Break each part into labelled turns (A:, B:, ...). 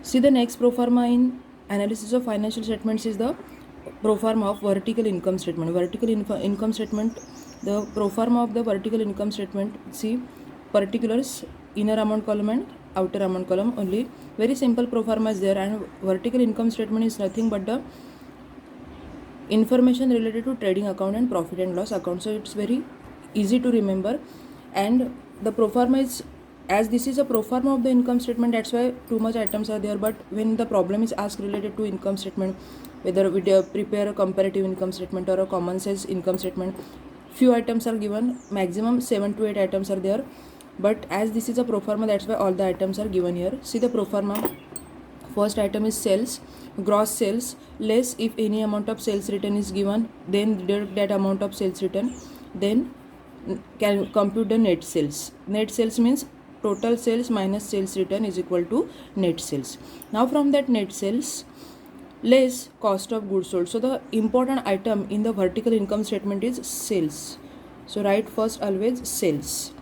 A: See, the next pro forma in analysis of financial statements is the pro forma of vertical income statement. Income statement, the pro forma of the vertical income statement. See, particulars, inner amount column and outer amount column only. Very simple pro forma is there, and vertical income statement is nothing but the information related to trading account and profit and loss account. So it's very easy to remember, and the pro forma is, as this is a pro forma of the income statement, that's why too much items are there. But when the problem is asked related to income statement, whether we prepare a comparative income statement or a common sense income statement, few items are given, maximum 7 to 8 items are there. But as this is a pro forma, that's why all the items are given here. See the pro forma. First item is sales, gross sales less if any amount of sales return is given, then deduct that amount of sales return, then can compute the net sales. Net sales means total sales minus sales return is equal to net sales. Now from that net sales less cost of goods sold. So the important item in the vertical income statement is sales. So write first always sales.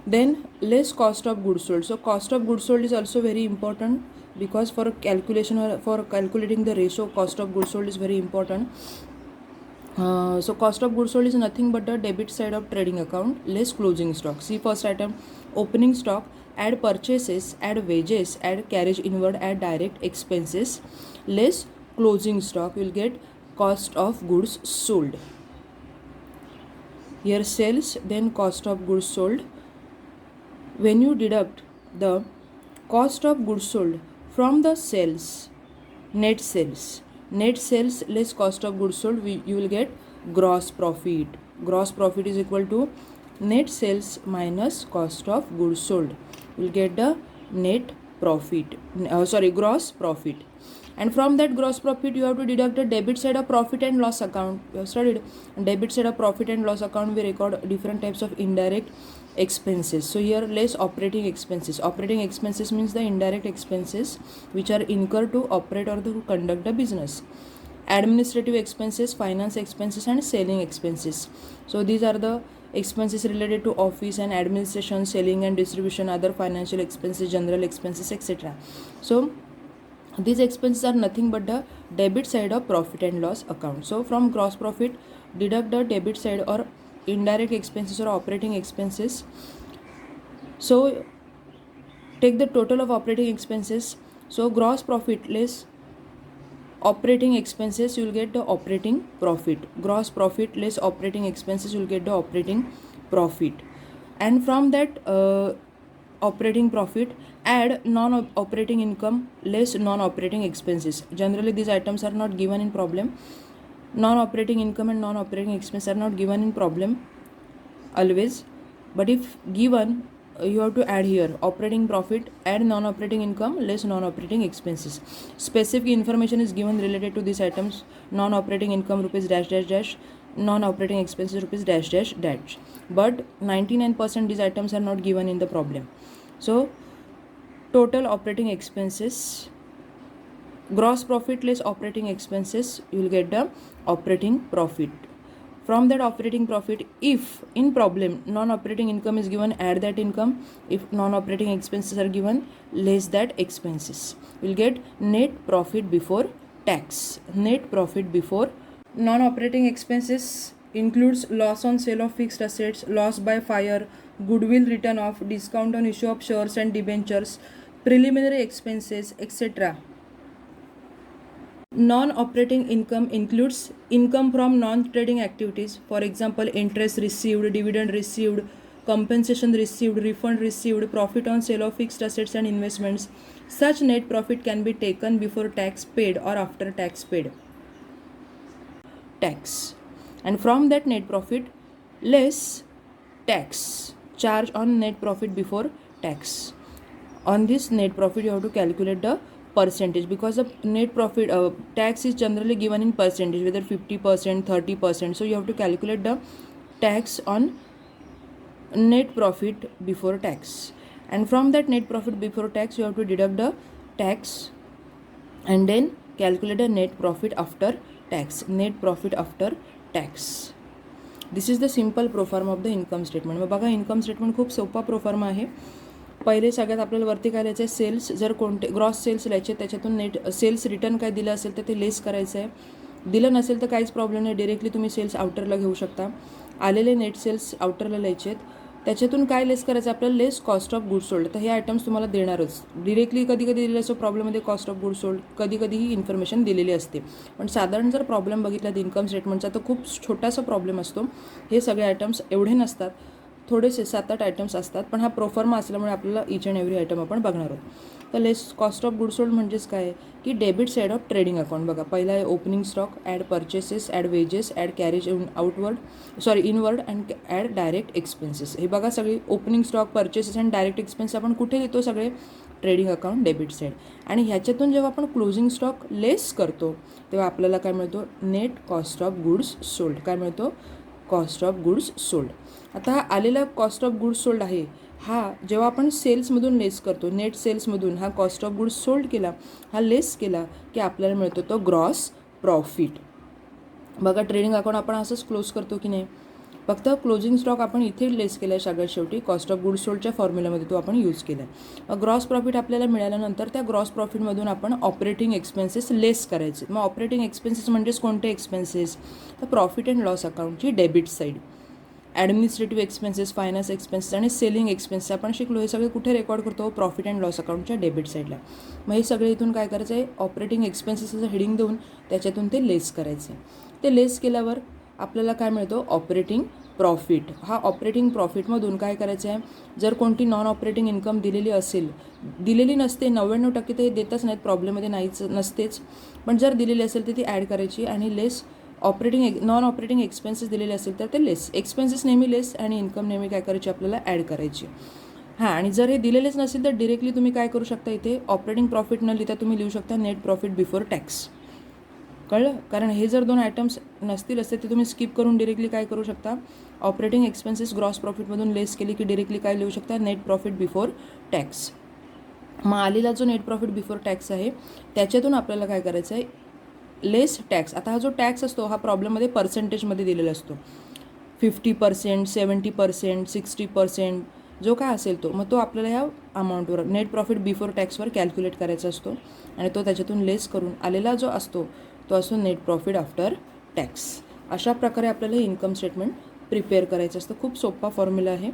A: Then less cost of goods sold. So cost of goods sold is also very important, because for calculation or for calculating the ratio, cost of goods sold is very important. So cost of goods sold is nothing but the debit side of trading account less closing stock. See first item, opening stock, add purchases, add wages, add carriage inward, add direct expenses less closing stock, will get cost of goods sold. Here sales, then cost of goods sold. When you deduct the cost of goods sold from the sales, net sales less cost of goods sold, you will get gross profit. Gross profit is equal to net sales minus cost of goods sold. You will get the net profit, gross profit. And from that gross profit, you have to deduct the debit side of profit and loss account. You have studied debit side of profit and loss account, we record different types of indirect expenses. So here less operating expenses. Operating expenses means the indirect expenses which are incurred to operate or to conduct the business. Administrative expenses, finance expenses and selling expenses. So these are the expenses related to office and administration, selling and distribution, other financial expenses, general expenses, etc. So these expenses are nothing but the debit side of profit and loss account. So from gross profit, deduct the debit side or indirect expenses or operating expenses. So take the total of operating expenses. So gross profit less operating expenses, you will get the operating profit. Gross profit less operating expenses, you will get the operating profit. And from that operating profit, add non-operating income less non-operating expenses. Generally these items are not given in problem. Non-operating income and non-operating expenses are not given in problem always, but if given, you have to add here operating profit, add non-operating income less non-operating expenses. Specific information is given related to these items. Non-operating income rupees dash dash dash, non-operating expenses rupees dash dash dash, but 99% these items are not given in the problem. So total operating expenses, gross profit less operating expenses, you will get the operating profit. From that operating profit, if in problem non-operating income is given, add that income. If non-operating expenses are given, less that expenses. We'll get net profit before tax. Net profit before. Non-operating expenses includes loss on sale of fixed assets, loss by fire, goodwill written off, discount on issue of shares and debentures, preliminary expenses, etc. Non-operating income includes income from non-trading activities, for example interest received, dividend received, compensation received, refund received, profit on sale of fixed assets and investments. Such net profit can be taken before tax paid or after tax paid. Tax. And from that net profit less tax charge on net profit before tax. On this net profit you have to calculate the percentage, because the net profit tax is generally given in percentage, whether 50%, 30%. So you have to calculate the tax on net profit before tax, and from that net profit before tax you have to deduct the tax and then calculate the net profit after tax. Net profit after tax. This is the simple pro forma of the income statement. बघा income statement खूप सोपा pro forma आहे. पहिले सगळ्यात आपल्याला वरती काय लिहायचं आहे, सेल्स. जर कोणते ग्रॉस सेल्स लिहायचे, त्याच्यातून नेट सेल्स रिटर्न काय दिलं असेल तर ते लेस करायचं आहे. दिलं नसेल तर काहीच प्रॉब्लेम नाही, डिरेक्टली तुम्ही सेल्स आउटरला घेऊ शकता. आलेले नेट सेल्स आउटरला लिहायचे आहेत, त्याच्यातून काय लेस करायचं आपल्याला, less cost of good sold. तर हे आयटम्स तुम्हाला देणारच डिरेक्टली. कधी कधी दिलेलं असतो प्रॉब्लेममध्ये कॉस्ट ऑफ गुड सोल्ड, कधी कधी ही इन्फॉर्मेशन दिलेली असते. पण साधारण जर प्रॉब्लेम बघितला इन्कम स्टेटमेंटचा तर खूप छोटासा प्रॉब्लेम असतो. हे सगळे आयटम्स एवढे नसतात, थोडेसे 7-8 आयटम्स असतात, पण हा प्रोफॉर्मा असल्यामुळे आपल्याला इच अँड एव्हरी आयटम आपण बघणार आहोत. तर less cost of good sold म्हणजेच काय की debit side of trading account. बघा, पहिला आहे opening stock, add purchases, add wages, add carriage inward and add direct expenses. हे बघा सगळी opening stock, purchases and direct expense आपण कुठे लिहितो, सगळे ट्रेडिंग अकाउंट डेबिट साईड. आणि ह्याच्यातून जेव्हा आपण क्लोजिंग स्टॉक लेस करतो तेव्हा आपल्याला काय मिळतो, net cost of goods sold. काय मिळतो, कॉस्ट ऑफ गुड्स सोल्ड. आता हा आलेला कॉस्ट ऑफ गुड्स सोल्ड आहे, हा जेव्हा आपण सेल्समधून लेस करतो, नेट सेल्समधून हा कॉस्ट ऑफ गुड्स सोल्ड केला, हा लेस केला की आपल्याला मिळतो तो ग्रॉस प्रॉफिट. बघा, ट्रेडिंग अकाउंट आपण असंच क्लोज करतो की नाही, फक्त क्लोजिंग स्टॉक आपण इथे लेस केला आहे सगळ्यात शेवटी, कॉस्ट ऑफ गुड्स सोल्डच्या फॉर्म्युलामध्ये तो आपण यूज केला आहे. ग्रॉस प्रॉफिट आपल्याला मिळाल्यानंतर त्या ग्रॉस प्रॉफिटमधून आपण ऑपरेटिंग एक्सपेन्सेस लेस करायचे. मग ऑपरेटिंग एक्सपेन्सेस म्हणजेच कोणते एक्सपेन्सेस, तर प्रॉफिट अँड लॉस अकाउंटची debit side. Administrative expenses, finance expenses आणि सेलिंग एक्सपेन्सेस आपण शिकलो, हे सगळे कुठे रेकॉर्ड करतो, प्रॉफिट अँड लॉस अकाउंटच्या डेबिट साईडला. मग हे सगळे इथून काय करायचं आहे, ऑपरेटिंग एक्सपेन्सेसचं हेडिंग देऊन त्याच्यातून ते लेस करायचे. ते लेस केल्यावर आपल्याला काय मिळतो, ऑपरेटिंग प्रॉफिट. हा ऑपरेटिंग प्रॉफिटमधून काय करायचं आहे, जर कोणती नॉन ऑपरेटिंग इन्कम दिलेली असेल, दिलेली नसते 99% ते देतच नाहीत, प्रॉब्लेममध्ये नाहीच नसतेच, पण जर दिलेली असेल तर ती ॲड करायची आणि लेस नॉन ऑपरेटिंग एक्सपेन्सेस दिलेले असेल तर ते लेस. एक्सपेन्सेस नेहमी लेस आणि इन्कम नेहमी काय करायची आपल्याला, ॲड करायची. हां, आणि जर हे दिलेलेच नसेल तर डिरेक्टली तुम्ही काय करू शकता, इथे ऑपरेटिंग प्रॉफिट न लिहिता तुम्ही लिहू शकता नेट प्रॉफिट बिफोर टॅक्स. कळलं, कारण हे जर 2 आयटम्स नसतील असते ते तुम्ही स्किप करून डिरेक्टली काय करू शकता, ऑपरेटिंग एक्सपेन्सेस ग्रॉस प्रॉफिटमधून लेस केली की डिरेक्टली काय लिहू शकता, नेट प्रॉफिट बिफोर टॅक्स. मग आलेला जो नेट प्रॉफिट बिफोर टॅक्स आहे त्याच्यातून आपल्याला काय करायचं आहे, लेस टॅक्स. आता हा जो टॅक्स असतो हा प्रॉब्लेममध्ये पर्सेंटेजमध्ये दिलेला असतो, 50%, 70%, 60%, जो काय असेल तो. मग तो आपल्याला ह्या अमाऊंटवर नेट प्रॉफिट बिफोर टॅक्सवर कॅल्क्युलेट करायचा असतो आणि तो त्याच्यातून लेस करून आलेला जो असतो तो असतो नेट प्रॉफिट आफ्टर टॅक्स. अशा प्रकारे आपल्याला इन्कम स्टेटमेंट प्रिपेअर करायचं असतं. खूप सोपा फॉर्म्युला आहे.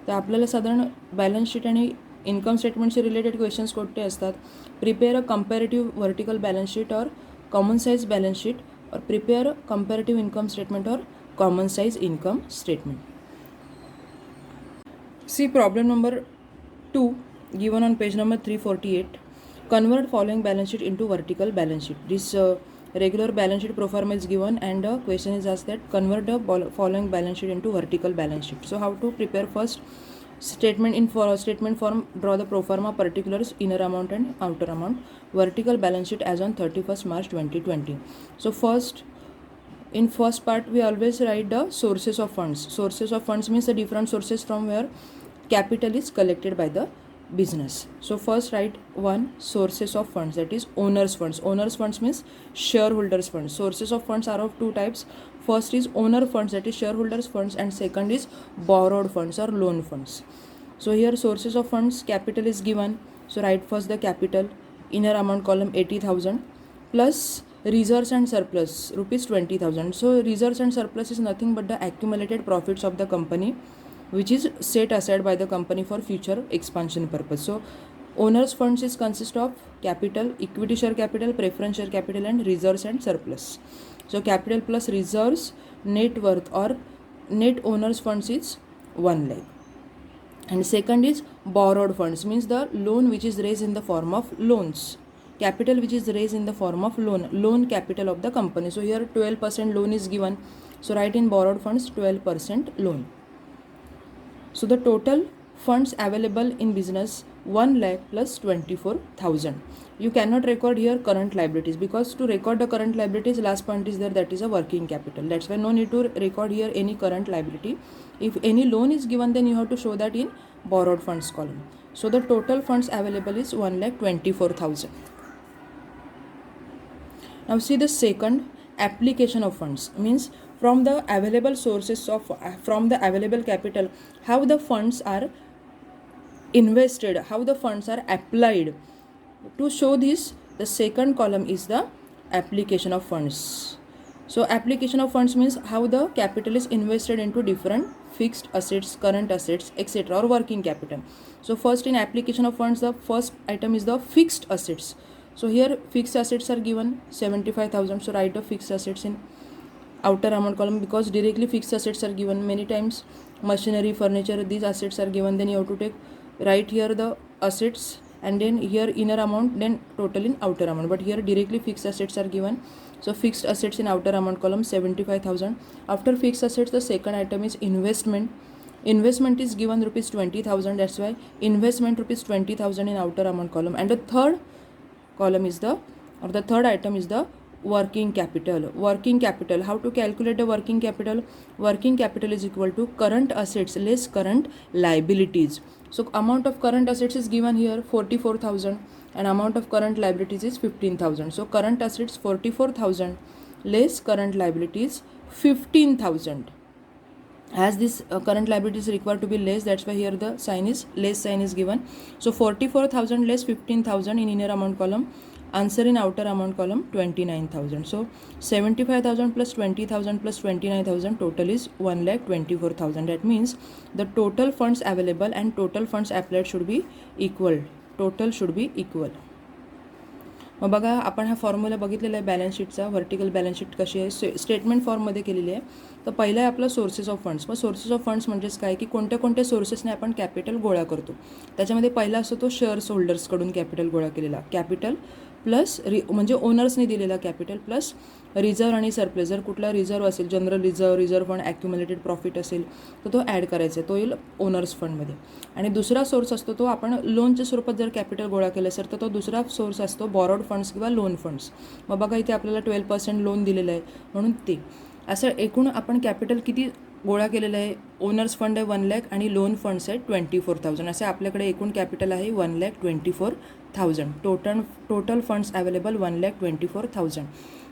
A: तर आपल्याला साधारण बॅलन्स शीट आणि इन्कम स्टेटमेंटशी रिलेटेड क्वेश्चन्स कोणते असतात, prepare a comparative vertical balance sheet और कॉमन साइज बैलेंस शीट और प्रिपेयर कंपैरेटिव इनकम स्टेटमेंट और common size income statement. See problem number 2 given on page number 348. Convert following balance sheet into vertical balance sheet. This regular balance sheet pro forma is given and the question is asked that convert the following balance sheet into vertical balance sheet. So how to prepare, first statement in for statement form, draw the pro forma particulars, inner amount and outer amount, vertical balance sheet as on 31st March 2020. So in first part we always write the sources of funds. Sources of funds means the different sources from where capital is collected by the business. So first write one, sources of funds, that is owners funds. Owners funds means shareholders funds. Sources of funds are of two types. First is owner funds, that is shareholders funds, and second is borrowed funds or loan funds. So here sources of funds, capital is given. So write first the capital, inner amount column 80,000 plus reserves and surplus rupees 20,000. So reserves and surplus is nothing but the accumulated profits of the company which is set aside by the company for future expansion purpose. So owners funds is consist of capital, equity share capital, preference share capital and reserves and surplus. So capital plus reserves net worth or net owners funds is 1 lakh. And second is borrowed funds, means the loan which is raised in the form of loans. Capital which is raised in the form of loan capital of the company. So here 12% loan is given. So write in borrowed funds 12% loan. So the total funds available in business 1 lakh plus 24,000. You cannot record here current liabilities because to record the current liabilities, last point is there, that is a working capital. That's why no need to record here any current liability. If any loan is given, then you have to show that in borrowed funds column. So the total funds available is 1,24,000. Now see the second, application of funds, means from the available sources of from the available capital, how the funds are invested, how the funds are applied. To show this, the second column is the application of funds. So application of funds means how the capital is invested into different fixed assets, current assets, etc., or working capital. So first, in application of funds, the first item is the fixed assets. So here fixed assets are given 75,000. So write the fixed assets in outer amount column, because directly fixed assets are given. Many times machinery, furniture, these assets are given, then you have to take write here the assets, and then here inner amount, then total in outer amount. But here directly fixed assets are given. So fixed assets in outer amount column 75,000. After fixed assets, the second item is investment. Investment is given rupees 20,000. That's why investment rupees 20,000 in outer amount column. And the third column is the third item is the working capital. Working capital, how to calculate the working capital? Working capital is equal to current assets less current liabilities. So amount of current assets is given here 44,000 and amount of current liabilities is 15,000. So current assets 44,000 less current liabilities 15,000. As this current liability is required to be less, that's why here the sign is less sign is given. So 44,000 less 15,000 in inner amount column. Answer in outer amount column 29,000. So 75,000 plus 20,000 plus 29,000 total is 1,24,000. That means the total funds available and total funds applied should be equal. Total should be equal. मग बघा, आपण हा formula बघितलेला आहे balance शीटचा. Vertical balance sheet कशी आहे statement फॉर्ममध्ये केलेली आहे. तर पहिला आहे आपला sources of funds. Mug sources of funds म्हणजेच काय की कोणत्या कोणत्या सोर्सेसने आपण कॅपिटल गोळा करतो. त्याच्यामध्ये पहिला असतो तो शेअर्स होल्डर्सकडून कॅपिटल गोळा केलेला. कॅपिटल प्लस म्हणजे ओनर्सने दिलेला कॅपिटल प्लस रिझर्व आणि सरप्लस. जर कुठला रिझर्व असेल, जनरल रिझर्व फंड, ॲक्युम्युलेटेड प्रॉफिट असेल तर तो ॲड करायचा आहे, तो येईल ओनर्स फंडमध्ये. आणि दुसरा सोर्स असतो तो आपण लोनच्या स्वरूपात जर कॅपिटल गोळा केलं असेल तर तो दुसरा सोर्स असतो बॉरोड फंड्स किंवा लोन फंड्स. मग बघा इथे आपल्याला 12% लोन दिलेलं आहे म्हणून ते असं एकूण आपण कॅपिटल किती गोळा केलेलं आहे. ओनर्स फंड आहे 1 लाख आणि लोन फंड्स आहे 24,000. असे आपल्याकडे एकूण कॅपिटल आहे 1,24,000. Total funds available 1,24,000.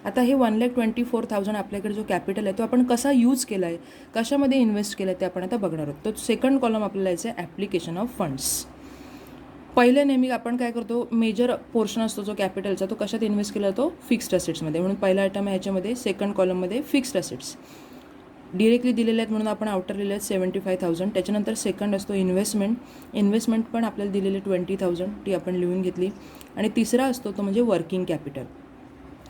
A: आता हे 1,24,000 आपल्याकडे जो कॅपिटल आहे तो आपण कसा यूज केला आहे, कशामध्ये इन्व्हेस्ट केला आहे ते आपण आता बघणार आहोत. तर सेकंड कॉलम आपल्याला यायचं आहे ॲप्लिकेशन ऑफ फंड्स. पहिले नेहमी आपण काय करतो, मेजर पोर्शन असतो जो कॅपिटलचा तो कशात इन्व्हेस्ट केला जातो, फिक्स्ड असेट्समध्ये. म्हणून पहिला आयटम आहे ह्याच्यामध्ये सेकंड कॉलममध्ये फिक्स्ड असेट्स डिरेक्टली दिलेले आहेत म्हणून आपण आउटर लिहिले आहेत 75,000. त्याच्यानंतर सेकंड असतो इन्व्हेस्टमेंट पण आपल्याला दिलेले 20,000, ती आपण लिहून घेतली. आणि तिसरा असतो तो म्हणजे वर्किंग कॅपिटल.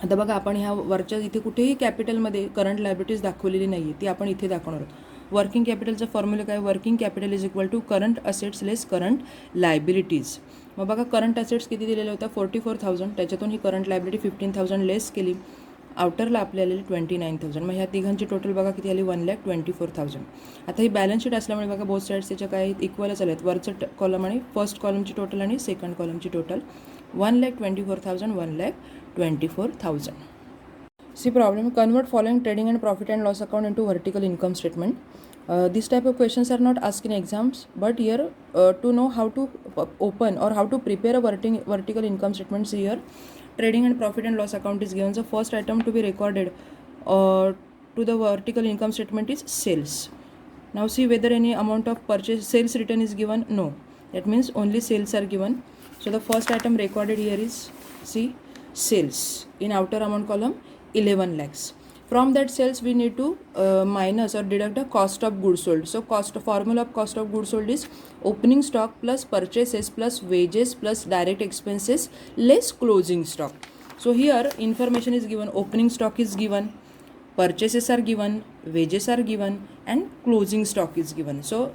A: आता बघा आपण ह्या वरच्या इथे कुठेही कॅपिटलमध्ये करंट लायबिलिटीज दाखवलेली नाही आहे, ती आपण इथे दाखवणार आहोत. वर्किंग कॅपिटलचा फॉर्म्युला काय, working capital is equal to current assets less current liabilities. मग बघा करंट असेट्स किती दिलेले होत्या 44,000, त्याच्यातून ही करंट लायबिलिटी 15,000 लेस केली. आउटरला आपल्याला 29,000. मग ह्या तिघांची टोटल बघा किती आली 1,24,000. आता ही बॅलन्स शीट असल्यामुळे बघा बोथ साईड्स त्याच्या काय इक्वलच आले आहेत. वरचं कॉलम आणि फर्स्ट कॉलमची टोटल आणि second कॉलमची total 1,24,000 1,24,000. See problem, convert following trading and profit and loss account into vertical income statement. This type of questions are not asked in exams, but here to know how to open or how to prepare a vertical income statement, see here trading and profit and loss account is given. So first item to be recorded to the vertical income statement is sales. Now see whether any amount of purchase sales return is given. No, that means only sales are given. So the first item recorded here is, see, sales in outer amount column 11 lakhs. From that sales we need to minus or deduct the cost of goods sold. So formula of cost of goods sold is opening stock plus purchases plus wages plus direct expenses less closing stock. So here information is given, opening stock is given, purchases are given, wages are given and closing stock is given. So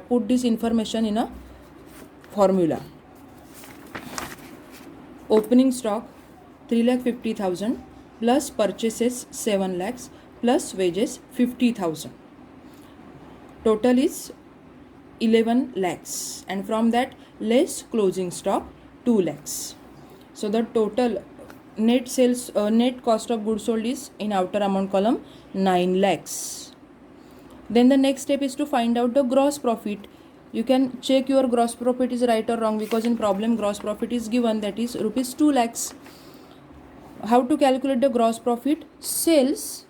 A: put this information in a formula. Opening stock 3,50,000 plus purchases 7 lakhs plus wages 50,000. Total is 11 lakhs and from that less closing stock 2 lakhs. So the total net sales net cost of goods sold is in outer amount column 9 lakhs. Then the next step is to find out the gross profit. You can check your gross profit is right or wrong, because in problem gross profit is given, that is rupees 2 lakhs. How to calculate the gross profit? Sales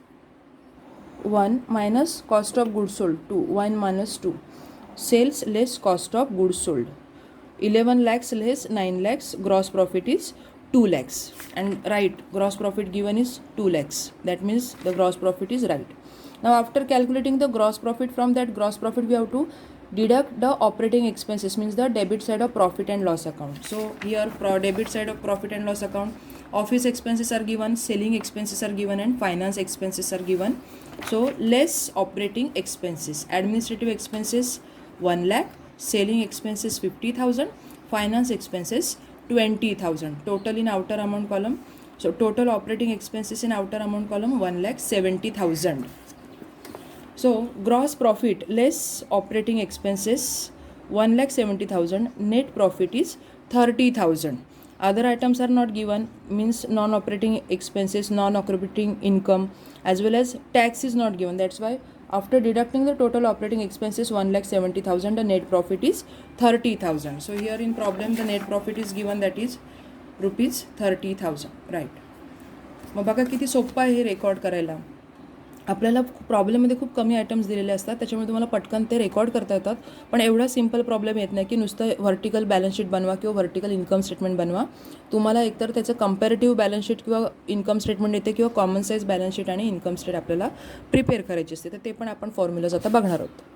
A: 1 minus cost of goods sold 2, 1 minus 2. Sales less cost of goods sold. 11 lakhs less 9 lakhs, gross profit is 2 lakhs. And right, gross profit given is 2 lakhs. That means the gross profit is right. Now after calculating the gross profit, from that gross profit we have to deduct the operating expenses, means the debit side of profit and loss account. So here debit side of profit and loss account, office expenses are given, selling expenses are given, and finance expenses are given. So less operating expenses, administrative expenses 1 lakh, selling expenses 50,000, finance expenses 20,000, total in outer amount column. So total operating expenses in outer amount column 1,70,000. So gross profit less operating expenses 1,70,000, net profit is 30,000. Other items are not given, means non-operating expenses, non-operating income, as well as tax is not given. That's why after deducting the total operating expenses 1,70,000, the net profit is 30,000. So here in problem the net profit is given, that is rupees 30,000. right. मग बघा किती सोपं आहे हे record करायला. आपल्याला प्रॉब्लेममध्ये खूप कमी items दिलेले असतात, त्याच्यामुळे तुम्हाला पटकन ते रेकॉर्ड करता येतात. पण एवढा सिम्पल प्रॉब्लेम येत नाही की नुसतं व्हर्टिकल बॅलन्स शीट बनवा किंवा व्हर्टिकल इन्कम स्टेटमेंट बनवा. तुम्हाला एकतर त्याचं कंपॅरेटिव्ह बॅलन्स शीट किंवा इन्कम स्टेटमेंट येते, किंवा कॉमन साईज बॅलन्स शीट आणि इन्कम स्टेट आपल्याला प्रिपेअर करायची असते. तर ते पण आपण फॉर्म्युलाज आता बघणार आहोत.